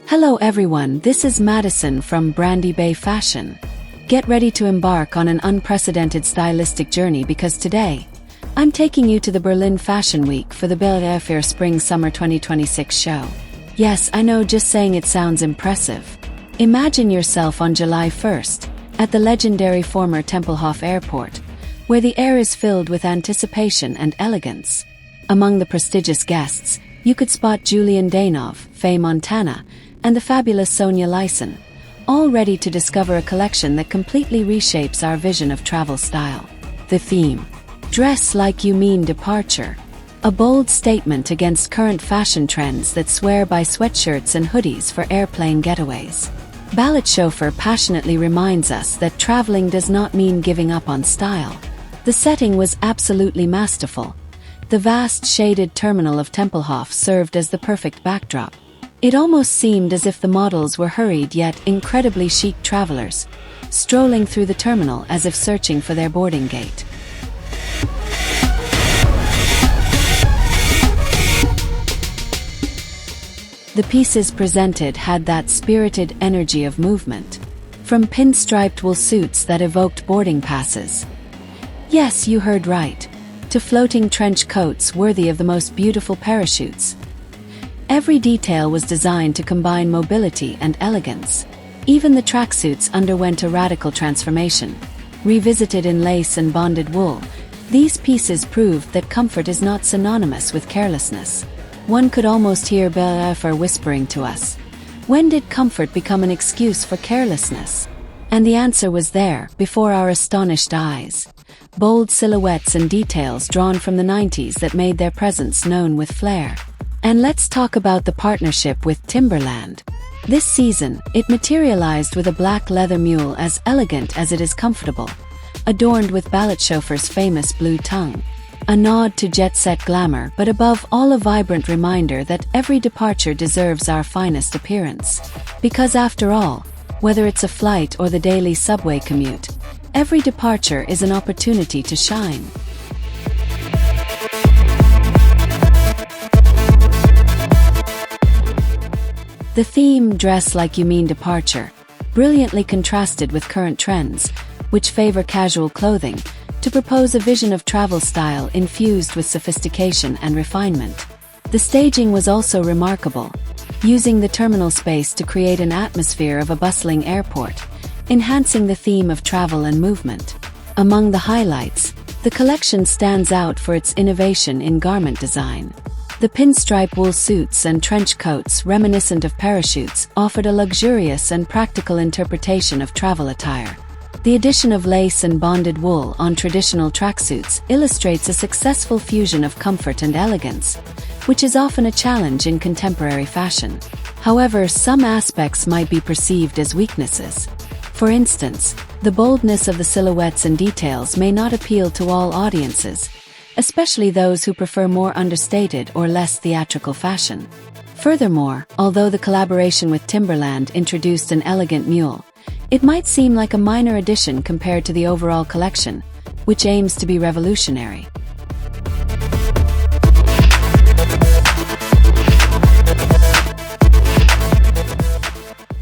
Hello everyone, this is Madison from Brandibay Fashion. Get ready to embark on an unprecedented stylistic journey because today, I'm taking you to the Berlin Fashion Week for the BALLETSHOFER Spring-Summer 2026 show. Yes, I know, just saying it sounds impressive. Imagine yourself on July 1st, at the legendary former Tempelhof Airport, where the air is filled with anticipation and elegance. Among the prestigious guests, you could spot Julian Daynov, Faye Montana, and the fabulous Sonia Lyson, all ready to discover a collection that completely reshapes our vision of travel style. The theme: Dress Like You Mean Departure. A bold statement against current fashion trends that swear by sweatshirts and hoodies for airplane getaways. BALLETSHOFER passionately reminds us that traveling does not mean giving up on style. The setting was absolutely masterful. The vast shaded terminal of Tempelhof served as the perfect backdrop. It almost seemed as if the models were hurried yet incredibly chic travelers, strolling through the terminal as if searching for their boarding gate. The pieces presented had that spirited energy of movement, from pinstriped wool suits that evoked boarding passes. Yes, you heard right, to floating trench coats worthy of the most beautiful parachutes. Every detail was designed to combine mobility and elegance. Even the tracksuits underwent a radical transformation. Revisited in lace and bonded wool, these pieces proved that comfort is not synonymous with carelessness. One could almost hear BALLETSHOFER whispering to us, when did comfort become an excuse for carelessness? And the answer was there, before our astonished eyes. Bold silhouettes and details drawn from the 90s that made their presence known with flair. And let's talk about the partnership with Timberland. This season, it materialized with a black leather mule as elegant as it is comfortable, adorned with BALLETSHOFER's famous blue tongue. A nod to jet-set glamour, but above all a vibrant reminder that every departure deserves our finest appearance. Because after all, whether it's a flight or the daily subway commute, every departure is an opportunity to shine. The theme, Dress Like You Mean Departure, brilliantly contrasted with current trends, which favor casual clothing, to propose a vision of travel style infused with sophistication and refinement. The staging was also remarkable, using the terminal space to create an atmosphere of a bustling airport, enhancing the theme of travel and movement. Among the highlights, the collection stands out for its innovation in garment design. The pinstripe wool suits and trench coats reminiscent of parachutes offered a luxurious and practical interpretation of travel attire. The addition of lace and bonded wool on traditional tracksuits illustrates a successful fusion of comfort and elegance, which is often a challenge in contemporary fashion. However, some aspects might be perceived as weaknesses. For instance, the boldness of the silhouettes and details may not appeal to all audiences, especially those who prefer more understated or less theatrical fashion. Furthermore, although the collaboration with Timberland introduced an elegant mule, it might seem like a minor addition compared to the overall collection, which aims to be revolutionary.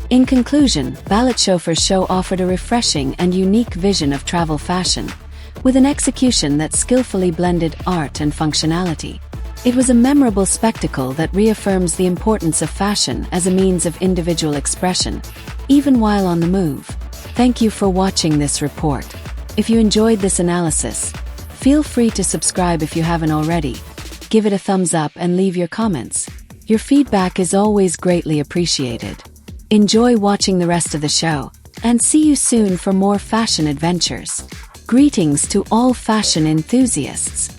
In conclusion, BALLETSHOFER's show offered a refreshing and unique vision of travel fashion, with an execution that skillfully blended art and functionality. It was a memorable spectacle that reaffirms the importance of fashion as a means of individual expression, even while on the move. Thank you for watching this report. If you enjoyed this analysis, feel free to subscribe if you haven't already. Give it a thumbs up and leave your comments. Your feedback is always greatly appreciated. Enjoy watching the rest of the show, and see you soon for more fashion adventures. Greetings to all fashion enthusiasts.